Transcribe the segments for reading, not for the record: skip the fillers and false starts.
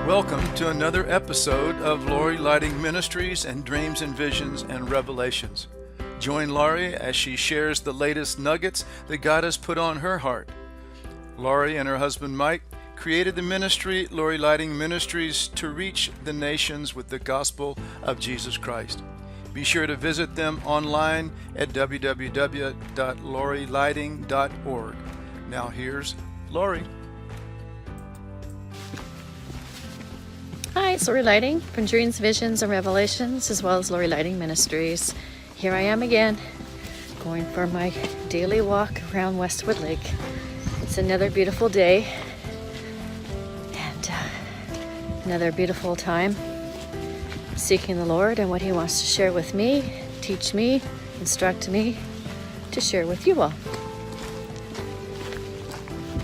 Welcome to another episode of Lori Lighting Ministries and Dreams and Visions and Revelations. Join Lori as she shares the latest nuggets that God has put on her heart. Lori and her husband Mike created the ministry Lori Lighting Ministries to reach the nations with the gospel of Jesus Christ. Be sure to visit them online at www.lorilighting.org. Now here's Lori. Hi, it's Lori Lighting from Dreams, Visions, and Revelations, as well as Lori Lighting Ministries. Here I am again, going for my daily walk around Westwood Lake. It's another beautiful day, and another beautiful time seeking the Lord and what He wants to share with me, teach me, instruct me, to share with you all.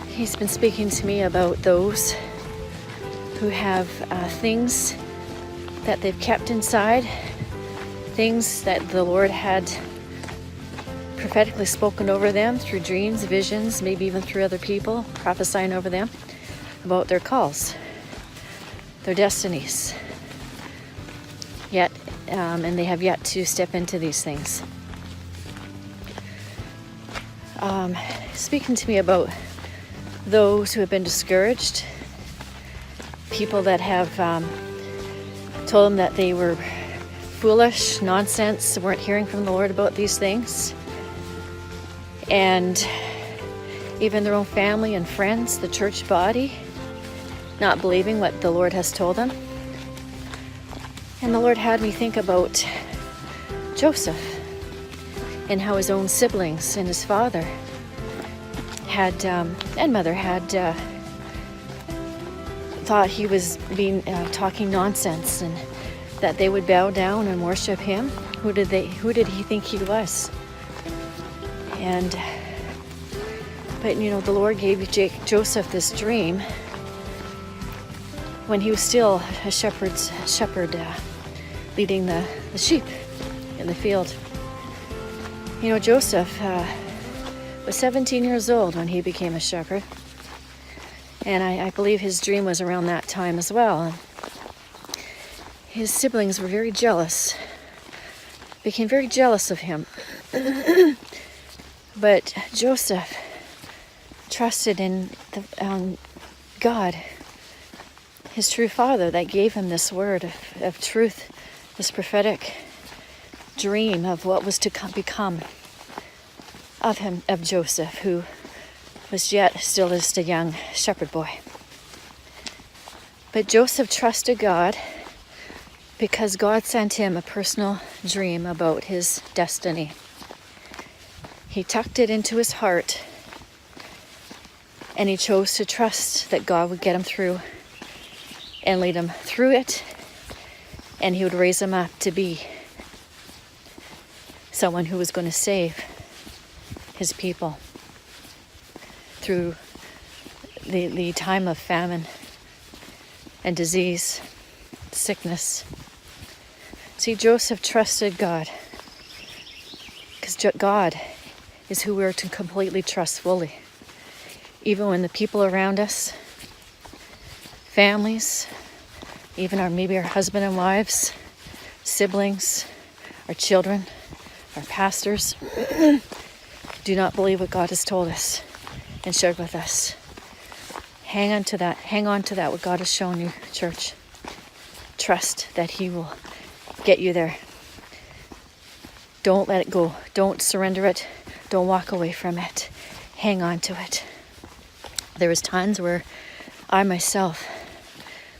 He's been speaking to me about those who have things that they've kept inside, things that the Lord had prophetically spoken over them through dreams, visions, maybe even through other people, prophesying over them about their calls, their destinies. And they have yet to step into these things. Speaking to me about those who have been discouraged, people that have told them that they were foolish, nonsense, weren't hearing from the Lord about these things. And even their own family and friends, the church body, not believing what the Lord has told them. And the Lord had me think about Joseph and how his own siblings and his father had, and mother had, thought he was talking nonsense and that they would bow down and worship him. Who did he think he was? But the Lord gave Joseph this dream when he was still a shepherd leading the sheep in the field. Joseph was 17 years old when he became a shepherd. And I believe his dream was around that time as well. His siblings were very jealous, became very jealous of him. But Joseph trusted in God, his true father, that gave him this word of truth, this prophetic dream of what was to become of him, of Joseph, who was yet still just a young shepherd boy. But Joseph trusted God because God sent him a personal dream about his destiny. He tucked it into his heart, and he chose to trust that God would get him through and lead him through it, and he would raise him up to be someone who was going to save his people through the time of famine and disease, sickness. See, Joseph trusted God because God is who we're to completely trust fully. Even when the people around us, families, even maybe our husband and wives, siblings, our children, our pastors, do not believe what God has told us and shared with us. Hang on to that. Hang on to that, what God has shown you, church. Trust that He will get you there. Don't let it go. Don't surrender it. Don't walk away from it. Hang on to it. There was times where I myself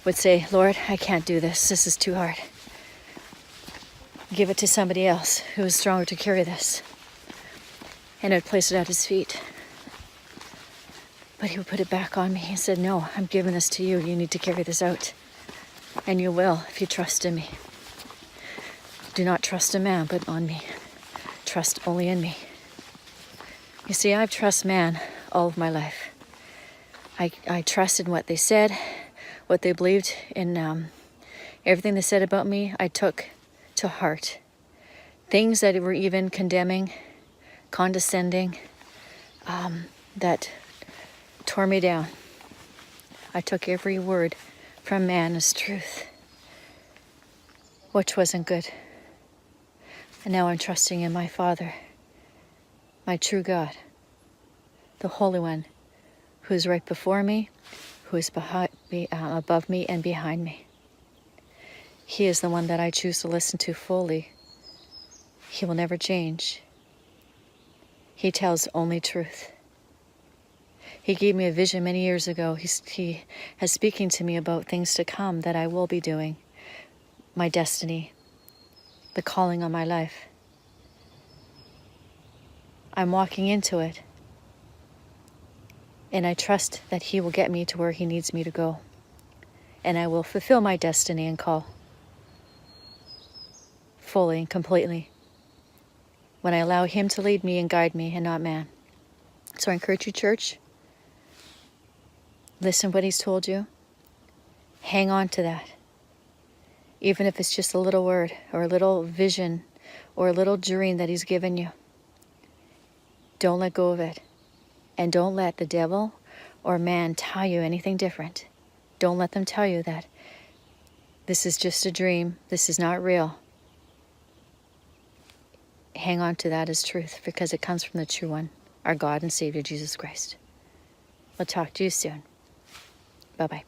would say, Lord, I can't do this. This is too hard. Give it to somebody else who is stronger to carry this. And I'd place it at His feet. But He would put it back on me. He said, no, I'm giving this to you. You need to carry this out. And you will if you trust in me. Do not trust in man, but on me. Trust only in me. You see, I've trusted man all of my life. I trusted what they said, what they believed in, everything they said about me, I took to heart. Things that were even condemning, condescending, that tore me down. I took every word from man is truth, which wasn't good. And now I'm trusting in my Father, my true God, the Holy One, who is right before me, who is above me and behind me. He is the one that I choose to listen to fully. He will never change. He tells only truth. He gave me a vision many years ago. He has speaking to me about things to come that I will be doing, my destiny, the calling on my life. I'm walking into it, and I trust that He will get me to where He needs me to go, and I will fulfill my destiny and call fully and completely when I allow Him to lead me and guide me and not man. So I encourage you, church, listen what He's told you. Hang on to that. Even if it's just a little word or a little vision or a little dream that He's given you. Don't let go of it. And don't let the devil or man tell you anything different. Don't let them tell you that this is just a dream, this is not real. Hang on to that as truth, because it comes from the true one, our God and Savior, Jesus Christ. We'll talk to you soon. Bye-bye.